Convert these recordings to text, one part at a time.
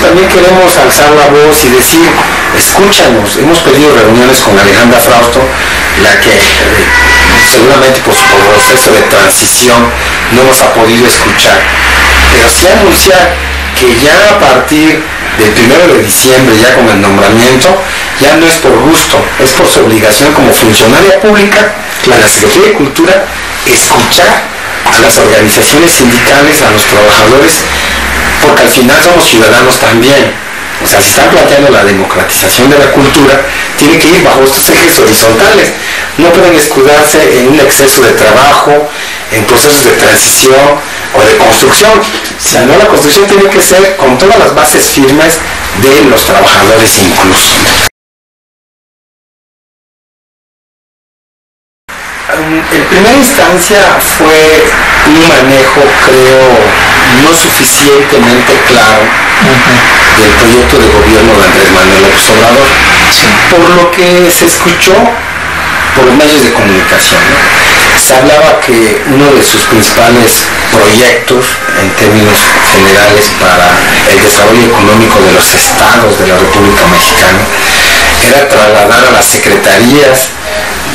También queremos alzar la voz y decir, escúchanos. Hemos pedido reuniones con Alejandra Frausto, la que seguramente por su proceso de transición no nos ha podido escuchar, pero sí anunciar que ya a partir del 1 de diciembre, ya con el nombramiento, ya no es por gusto, es por su obligación como funcionaria pública de la Secretaría de Cultura, escuchar a las organizaciones sindicales, a los trabajadores, porque al final somos ciudadanos también. O sea, si están planteando la democratización de la cultura, tiene que ir bajo estos ejes horizontales. No pueden escudarse en un exceso de trabajo, en procesos de transición o de construcción. Sino la construcción tiene que ser con todas las bases firmes de los trabajadores incluso. En primera instancia fue un manejo, creo, no suficientemente claro del proyecto de gobierno de Andrés Manuel López Obrador, por lo que se escuchó por los medios de comunicación, ¿no? Se hablaba que uno de sus principales proyectos en términos generales para el desarrollo económico de los estados de la República Mexicana era trasladar a las secretarías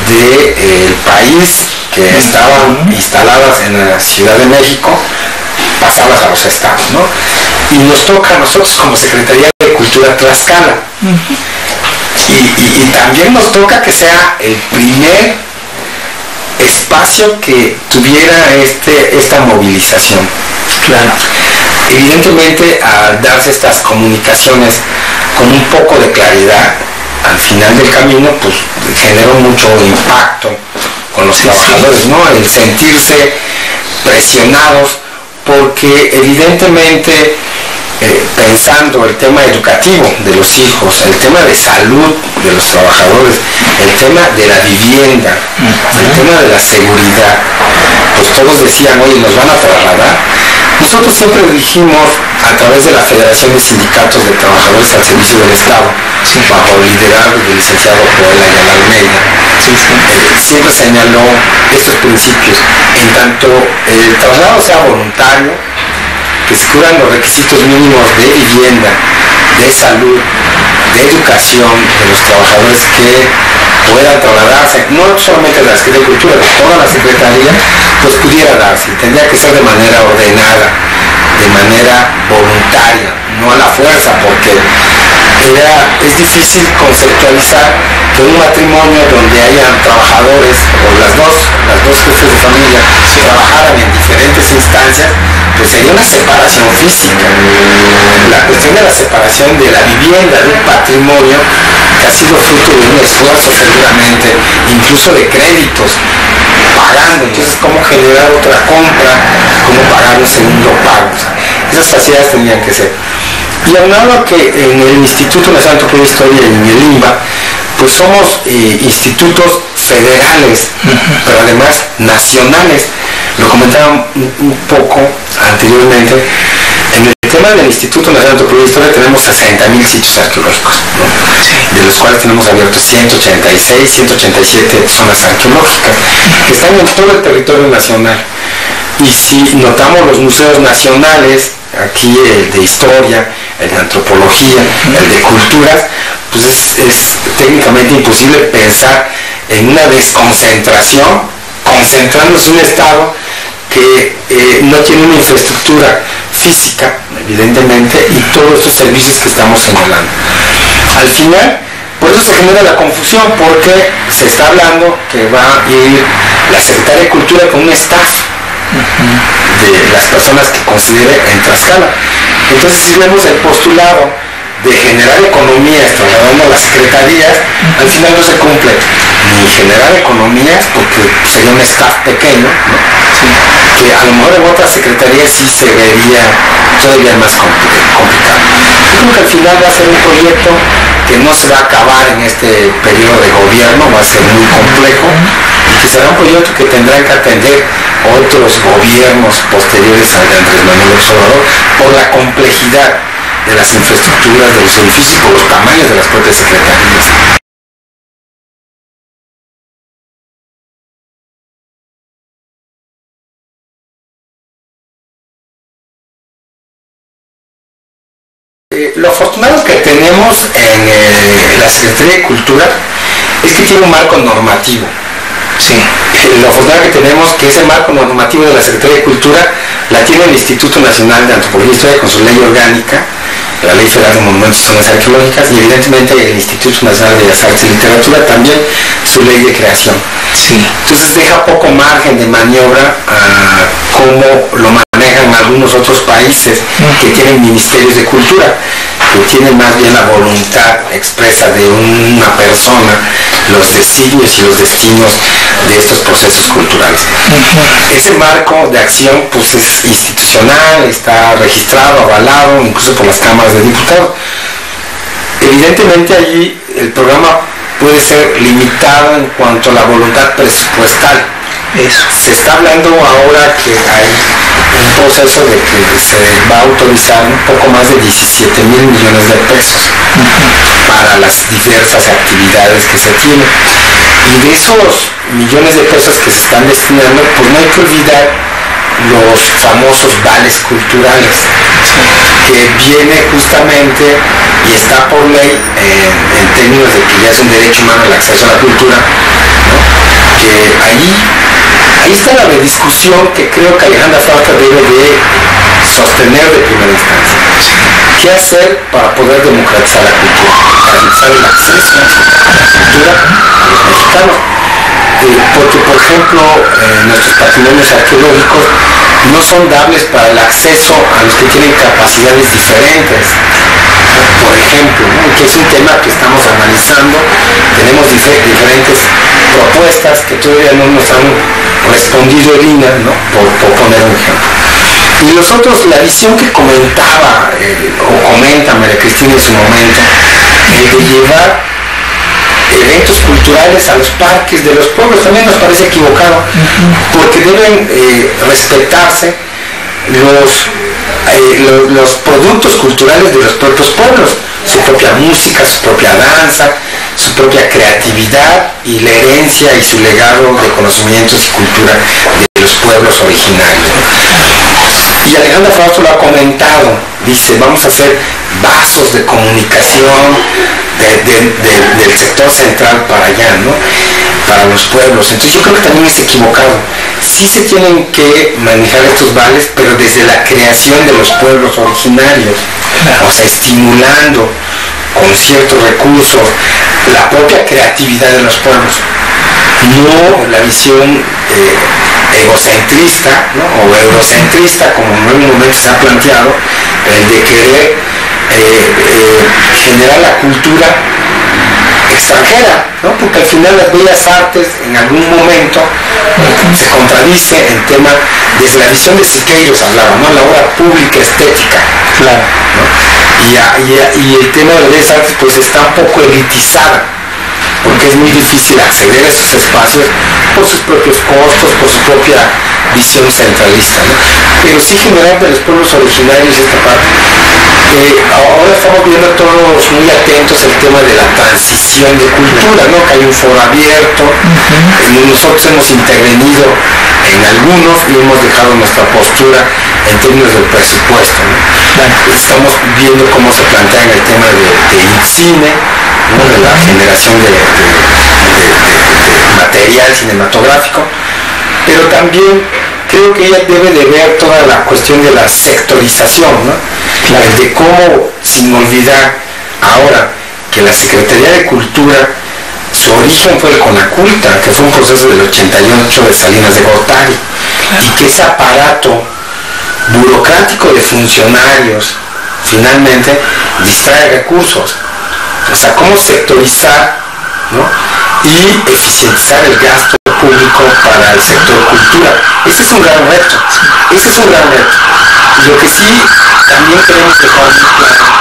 del país que estaban instaladas en la Ciudad de México, pasarlas a los estados, ¿no? Y nos toca a nosotros como Secretaría de Cultura Tlaxcala. Y también nos toca que sea el primer espacio que tuviera esta movilización. Claro. Evidentemente, al darse estas comunicaciones con un poco de claridad, al final del camino, pues generó mucho impacto con los trabajadores, ¿no? El sentirse presionados, porque evidentemente pensando el tema educativo de los hijos, el tema de salud de los trabajadores, el tema de la vivienda, el tema de la seguridad, pues todos decían, oye, nos van a trasladar. Nosotros siempre dijimos, a través de la Federación de Sindicatos de Trabajadores al Servicio del Estado, bajo el liderazgo del licenciado Joel Ayala Almeida, siempre señaló estos principios. En tanto el traslado sea voluntario, que se cubran los requisitos mínimos de vivienda, de salud, de educación de los trabajadores que puedan trasladarse, no solamente de la Secretaría de Cultura, de toda la Secretaría, pues pudiera darse. Tendría que ser de manera ordenada, de manera voluntaria, no a la fuerza, porque es difícil conceptualizar que un matrimonio donde hayan trabajadores, o las dos jefes de familia, trabajaran en diferentes instancias, pues sería una separación física. La cuestión de la separación de la vivienda, de un patrimonio que ha sido fruto de un esfuerzo seguramente, incluso de créditos, pagando. Entonces, ¿cómo generar otra compra? ¿Cómo pagar un segundo pago? O sea, esas facilidades tendrían que ser. Y aunado a que en el Instituto Nacional de Antropología e Historia y en el INBA, pues somos institutos federales, pero además nacionales. Lo comentaba un poco anteriormente. En el tema del Instituto Nacional de Antropología e Historia tenemos 60,000 sitios arqueológicos, ¿no? De los cuales tenemos abiertos 186, 187 zonas arqueológicas, que están en todo el territorio nacional. Y si notamos los museos nacionales, aquí el de historia, el de antropología, el de culturas, pues es técnicamente imposible pensar en una desconcentración, concentrándose en un estado que no tiene una infraestructura física, evidentemente, y todos estos servicios que estamos señalando. Al final, por eso se genera la confusión, porque se está hablando que va a ir la Secretaría de Cultura con un staff de las personas que considere en Tlaxcala. Entonces, si vemos el postulado de generar economías trasladando a las secretarías, al final no se cumple ni generar economías, porque sería un staff pequeño, ¿no? Que a lo mejor en otras secretarías sí se vería todavía más complicado. Yo creo que al final va a ser un proyecto que no se va a acabar en este periodo de gobierno, va a ser muy complejo y que será un proyecto que tendrán que atender otros gobiernos posteriores al de Andrés Manuel López Obrador por la complejidad de las infraestructuras, de los edificios, por los tamaños de las propias secretarías. Lo afortunado que tenemos en la Secretaría de Cultura es que tiene un marco normativo. Sí. Lo afortunado que tenemos que ese marco normativo de la Secretaría de Cultura la tiene el Instituto Nacional de Antropología e Historia con su ley orgánica, la Ley Federal de Monumentos y Zonas Arqueológicas, y evidentemente el Instituto Nacional de Bellas Artes y Literatura también su ley de creación. Sí. Entonces deja poco margen de maniobra a cómo lo manejan algunos otros países que tienen ministerios de cultura, que tienen más bien la voluntad expresa de una persona, los designios y los destinos de estos procesos culturales. Ese marco de acción pues es institucional, está registrado, avalado, incluso por las cámaras de diputados. Evidentemente allí el programa puede ser limitado en cuanto a la voluntad presupuestal. Eso. Se está hablando ahora que hay un proceso de que se va a autorizar un poco más de 17 mil millones de pesos para las diversas actividades que se tienen. Y de esos millones de pesos que se están destinando, pues no hay que olvidar los famosos vales culturales, que viene justamente y está por ley en términos de que ya es un derecho humano el acceso a la cultura, ¿no? Que ahí está la discusión que creo que Alejandra Frausta debe de sostener de primera instancia. ¿Qué hacer para poder democratizar la cultura? Garantizar el acceso a la cultura a los mexicanos. Porque, por ejemplo, nuestros patrimonios arqueológicos no son dables para el acceso a los que tienen capacidades diferentes. Por ejemplo, ¿no? Que es un tema que estamos analizando, tenemos diferentes propuestas que todavía no nos han respondido el INAH, ¿no? por poner un ejemplo. Y los otros, la visión que comentaba, o comenta María Cristina en su momento, de llevar eventos culturales a los parques de los pueblos, también nos parece equivocado, porque deben respetarse los productos culturales de los propios pueblos, su propia música, su propia danza, su propia creatividad y la herencia y su legado de conocimientos y cultura de los pueblos originarios. Y Alejandra Frausto lo ha comentado, dice, vamos a hacer vasos de comunicación del sector central para allá, ¿no? Para los pueblos. Entonces yo creo que también es equivocado. Sí se tienen que manejar estos vales, pero desde la creación de los pueblos originarios, o sea, estimulando con ciertos recursos la propia creatividad de los pueblos, no la visión egocentrista, ¿no? O eurocentrista, como en algún momento se ha planteado, el de querer generar la cultura extranjera, ¿no? Porque al final las bellas artes en algún momento se contradice en tema, desde la visión de Siqueiros hablaba, ¿no? La obra pública estética, claro, ¿no? Y el tema de las bellas artes pues está un poco elitizada, porque es muy difícil acceder a esos espacios por sus propios costos, por su propia visión centralista, ¿no? Pero sí generar de los pueblos originarios esta parte. Ahora estamos viendo todos muy atentos el tema de la transición de cultura, ¿no? Que hay un foro abierto, nosotros hemos intervenido en algunos y hemos dejado nuestra postura en términos del presupuesto, ¿no? Estamos viendo cómo se plantea en el tema de cine, ¿no? De la generación de material cinematográfico, pero también creo que ella debe de ver toda la cuestión de la sectorización, ¿no? Claro. De cómo, sin olvidar ahora que la Secretaría de Cultura, su origen fue el Conaculta, que fue un proceso del 88 de Salinas de Gortari, claro, y que ese aparato burocrático de funcionarios finalmente distrae recursos. O sea, cómo sectorizar, ¿no? Y eficientizar el gasto público para el sector cultura. Ese es un gran reto, ese es un gran reto. Y lo que sí también queremos dejar muy claro,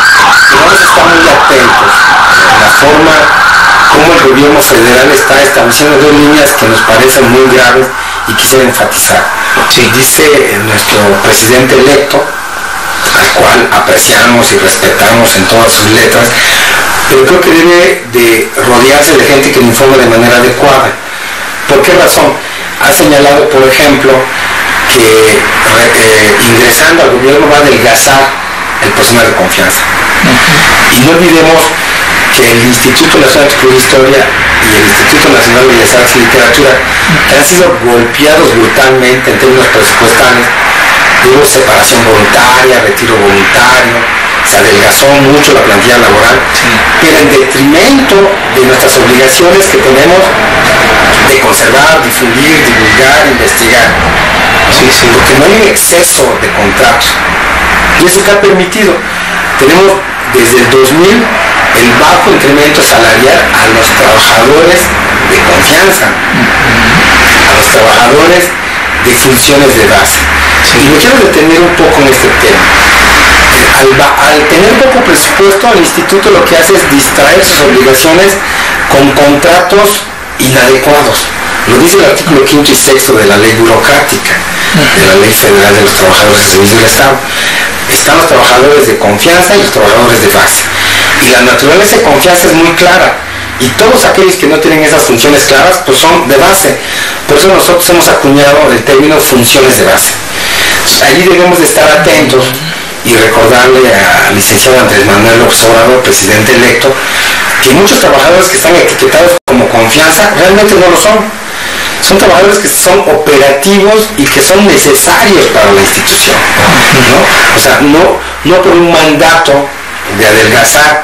que vamos a estar muy atentos a la forma como el gobierno federal está estableciendo dos líneas que nos parecen muy graves y quisiera enfatizar. Sí. Dice nuestro presidente electo, al cual apreciamos y respetamos en todas sus letras, pero creo que debe de rodearse de gente que le informe de manera adecuada. ¿Por qué razón? Ha señalado, por ejemplo, que ingresando al gobierno va a adelgazar el personal de confianza. Y no olvidemos que el Instituto Nacional de Historia y el Instituto Nacional de Bellas Artes y Literatura, que han sido golpeados brutalmente en términos presupuestales, hubo separación voluntaria, retiro voluntario, se adelgazó mucho la plantilla laboral, pero en detrimento de nuestras obligaciones que tenemos de conservar, difundir, divulgar, investigar. Porque no hay un exceso de contratos. Y eso que ha permitido. Tenemos desde el 2000 el bajo incremento salarial a los trabajadores de confianza, a los trabajadores de funciones de base. Y me quiero detener un poco en este tema. Al tener poco presupuesto, el instituto lo que hace es distraer sus obligaciones con contratos inadecuados. Lo dice el artículo 5 y 6 de la ley burocrática, de la ley federal de los trabajadores de servicio del Estado. Están los trabajadores de confianza y los trabajadores de base. Y la naturaleza de confianza es muy clara. Y todos aquellos que no tienen esas funciones claras, pues son de base. Por eso nosotros hemos acuñado el término funciones de base. Allí debemos de estar atentos y recordarle al licenciado Andrés Manuel López Obrador, presidente electo, que muchos trabajadores que están etiquetados como confianza realmente no lo son. Son trabajadores que son operativos y que son necesarios para la institución, ¿no? O sea, no por un mandato de adelgazar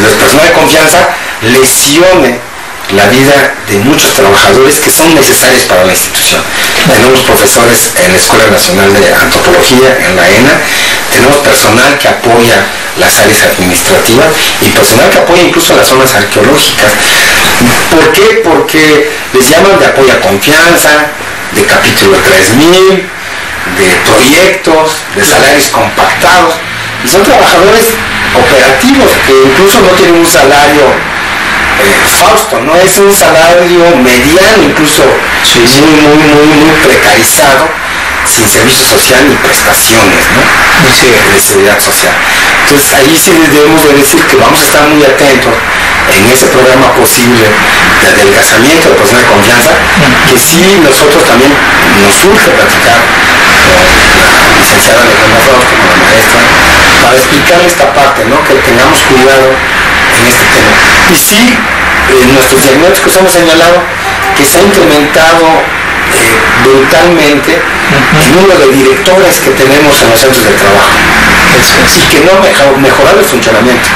los personas de confianza lesione la vida de muchos trabajadores que son necesarios para la institución. Tenemos profesores en la Escuela Nacional de Antropología, en la ENA, tenemos personal que apoya las áreas administrativas y personal que apoya incluso las zonas arqueológicas. ¿Por qué? Porque les llaman de apoyo a confianza, de capítulo 3000, de proyectos, de salarios compactados, y son trabajadores operativos que incluso no tienen un salario fausto, no es un salario mediano, incluso muy precarizado, sin servicio social ni prestaciones, ¿no? De seguridad social. Entonces ahí sí debemos de decir que vamos a estar muy atentos en ese programa posible de adelgazamiento de personas de confianza, que sí nosotros también nos surge platicar con la licenciada Alejandra Frausto, con la maestra, para explicar esta parte, ¿no? Que tengamos cuidado en este tema. Y sí, nuestros diagnósticos hemos señalado que se ha incrementado brutalmente el número de directores que tenemos en los centros de trabajo y que no ha mejorado el funcionamiento.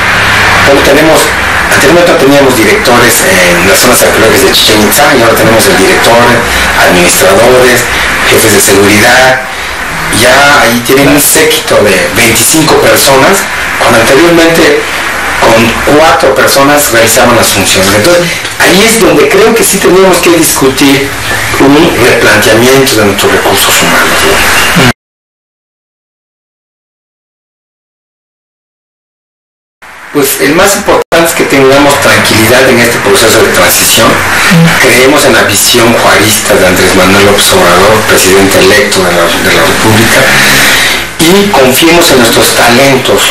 Anteriormente no teníamos directores en las zonas arqueológicas de Chichén Itzá, y ahora tenemos el director, administradores, jefes de seguridad. Ya ahí tienen un séquito de 25 personas, cuando anteriormente con 4 personas realizaban las funciones. Entonces, ahí es donde creo que sí tenemos que discutir un replanteamiento de nuestros recursos humanos, ¿no? Pues el más importante es que tengamos tranquilidad en este proceso de transición. Creemos en la visión juarista de Andrés Manuel López Obrador, presidente electo de la República, y confiemos en nuestros talentos,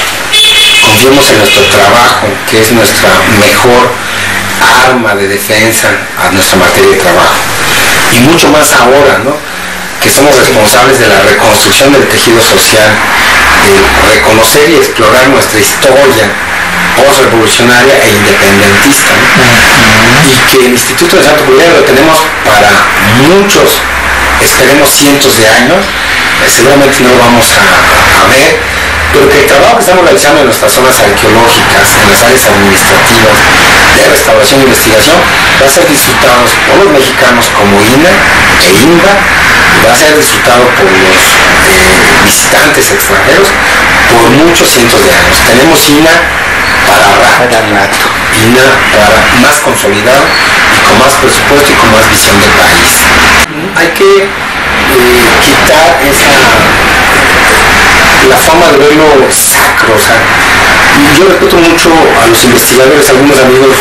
confiemos en nuestro trabajo, que es nuestra mejor arma de defensa a nuestra materia de trabajo. Y mucho más ahora, ¿no?, que somos responsables de la reconstrucción del tejido social, de reconocer y explorar nuestra historia post-revolucionaria e independentista, ¿no? Y que el Instituto de Santo Culero lo tenemos para muchos, esperemos cientos de años, seguramente no lo vamos a ver, pero que el trabajo que estamos realizando en nuestras zonas arqueológicas, en las áreas administrativas de restauración e investigación, va a ser disfrutado por los mexicanos como INA e INBA, va a ser disfrutado por los visitantes extranjeros por muchos cientos de años. Tenemos INA para rato, INA para más consolidado y con más presupuesto y con más visión del país. Hay que quitar esa la forma de verlo sacro. O sea, yo respeto mucho a los investigadores, algunos amigos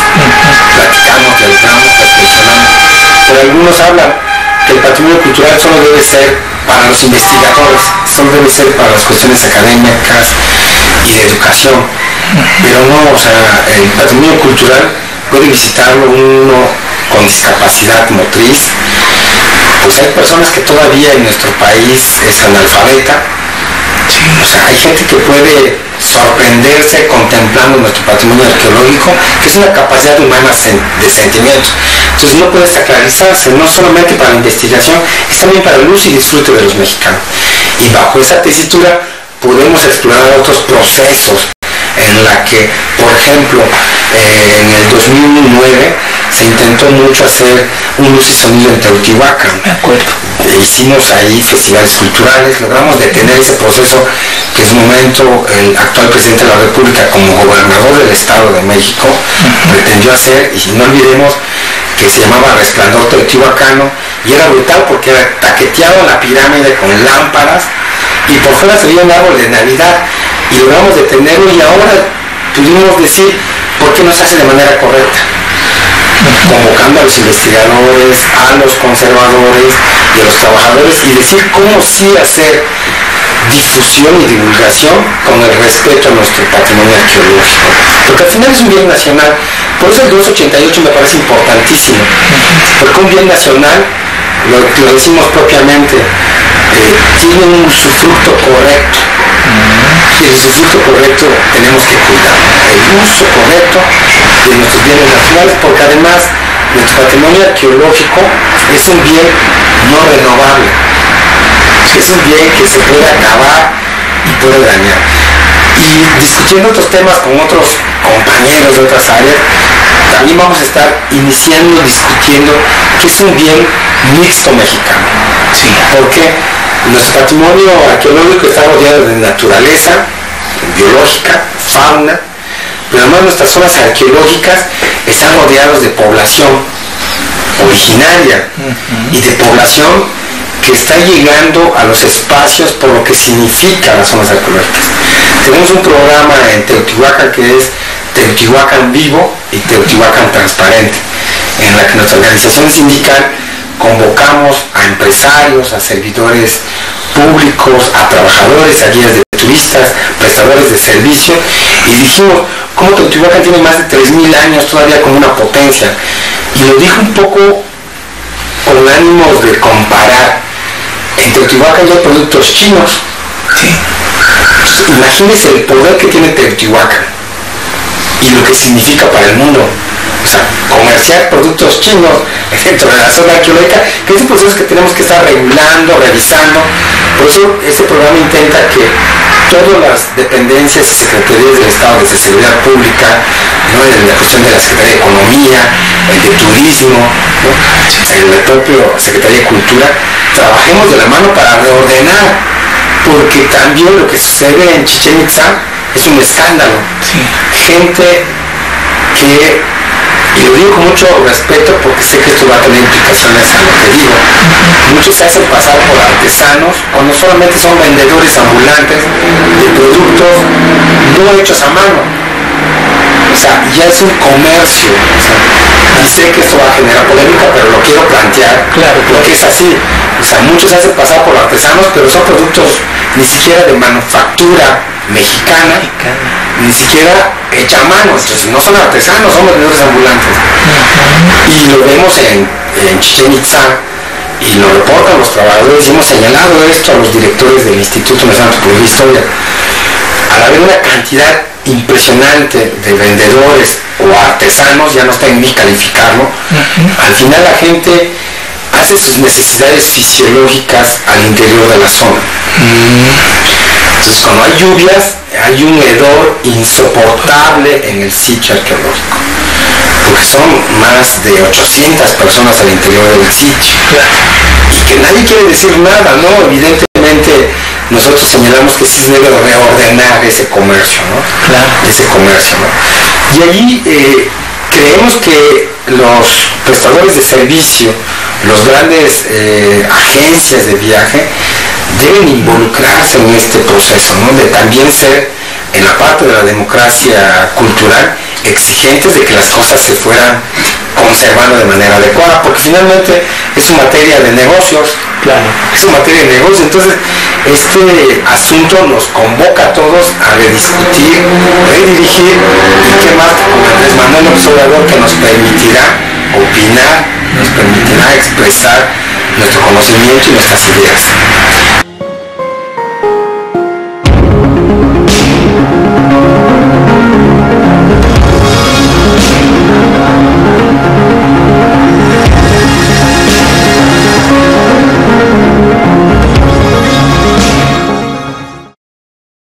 platicamos, dialogamos, reflexionamos, pero algunos hablan que el patrimonio cultural solo debe ser para los investigadores, solo debe ser para las cuestiones académicas y de educación, pero no, o sea, el patrimonio cultural puede visitarlo uno con discapacidad motriz. Pues hay personas que todavía en nuestro país es analfabeta. O sea, hay gente que puede sorprenderse contemplando nuestro patrimonio arqueológico, que es una capacidad humana de sentimiento. Entonces no puede sacralizarse, no solamente para la investigación, es también para el uso y disfrute de los mexicanos. Y bajo esa tesitura podemos explorar otros procesos en la que, por ejemplo, en el 2009 se intentó mucho hacer un luz y sonido en Teotihuacán. De acuerdo. Hicimos ahí festivales culturales, logramos detener ese proceso que en su momento el actual presidente de la República, como gobernador del Estado de México, pretendió hacer, y no olvidemos que se llamaba Resplandor Teotihuacano, y era brutal porque era taqueteado en la pirámide con lámparas, y por fuera se veía un árbol de Navidad, y logramos detenerlo, y ahora pudimos decir por qué no se hace de manera correcta, convocando a los investigadores, a los conservadores y a los trabajadores, y decir cómo sí hacer difusión y divulgación con el respeto a nuestro patrimonio arqueológico, porque al final es un bien nacional. Por eso el 288 me parece importantísimo, porque un bien nacional, lo decimos propiamente, tiene un usufructo correcto, y el usufructo correcto tenemos que cuidar, el uso correcto de nuestros bienes nacionales, porque además nuestro patrimonio arqueológico es un bien no renovable, es un bien que se puede acabar y puede dañar. Y discutiendo otros temas con otros compañeros de otras áreas, también vamos a estar iniciando, discutiendo que es un bien mixto mexicano. Sí. Porque nuestro patrimonio arqueológico está rodeado de naturaleza biológica, fauna, pero además nuestras zonas arqueológicas están rodeadas de población originaria y de población que está llegando a los espacios por lo que significa las zonas arqueológicas. Tenemos un programa en Teotihuacán que es Teotihuacán Vivo y Teotihuacán Transparente, en la que nuestra organización sindical convocamos a empresarios, a servidores públicos, a trabajadores, a guías de turistas, prestadores de servicio, y dijimos, como Teotihuacán tiene más de 3.000 años todavía como una potencia, y lo dijo un poco con ánimos de comparar. En Teotihuacán ya hay productos chinos. Sí. Entonces, imagínense el poder que tiene Teotihuacán y lo que significa para el mundo. O sea, comerciar productos chinos dentro de la zona arqueológica, que es un proceso que tenemos que estar regulando, revisando. Por eso este programa intenta que todas las dependencias y secretarías del Estado, desde Seguridad Pública, ¿no?, en la cuestión de la Secretaría de Economía, el de Turismo, ¿no?, en la propia Secretaría de Cultura, trabajemos de la mano para reordenar, porque también lo que sucede en Chichén Itzá es un escándalo. Sí. Gente que, y lo digo con mucho respeto porque sé que esto va a tener implicaciones a lo que digo, muchos se hacen pasar por artesanos cuando solamente son vendedores ambulantes de productos no hechos a mano. O sea, ya es un comercio. O sea, y sé que esto va a generar polémica, pero lo quiero plantear, claro, porque es así. O sea, muchos se hacen pasar por artesanos, pero son productos ni siquiera de manufactura mexicana, ni siquiera hecha a mano. Entonces no son artesanos, son vendedores ambulantes. Y lo vemos en Chichén Itzá, y lo reportan los trabajadores, y hemos señalado esto a los directores del Instituto Nacional de Antropología e Historia. Al haber una cantidad impresionante de vendedores o artesanos, ya no está en mí calificarlo, al final la gente hace sus necesidades fisiológicas al interior de la zona. Entonces, cuando hay lluvias, hay un hedor insoportable en el sitio arqueológico, porque son más de 800 personas al interior del sitio, y que nadie quiere decir nada, ¿no? Evidentemente nosotros señalamos que sí se debe reordenar ese comercio, ¿no? Claro. Ese comercio, ¿no? Y allí creemos que los prestadores de servicio, los grandes agencias de viaje, deben involucrarse en este proceso, ¿no? De también ser, en la parte de la democracia cultural, exigentes de que las cosas se fueran conservando de manera adecuada, porque finalmente es una materia de negocios, claro. Es una materia de negocios. Entonces este asunto nos convoca a todos a rediscutir, redirigir, y qué más que con Andrés Manuel López Obrador, que nos permitirá opinar, nos permitirá expresar nuestro conocimiento y nuestras ideas.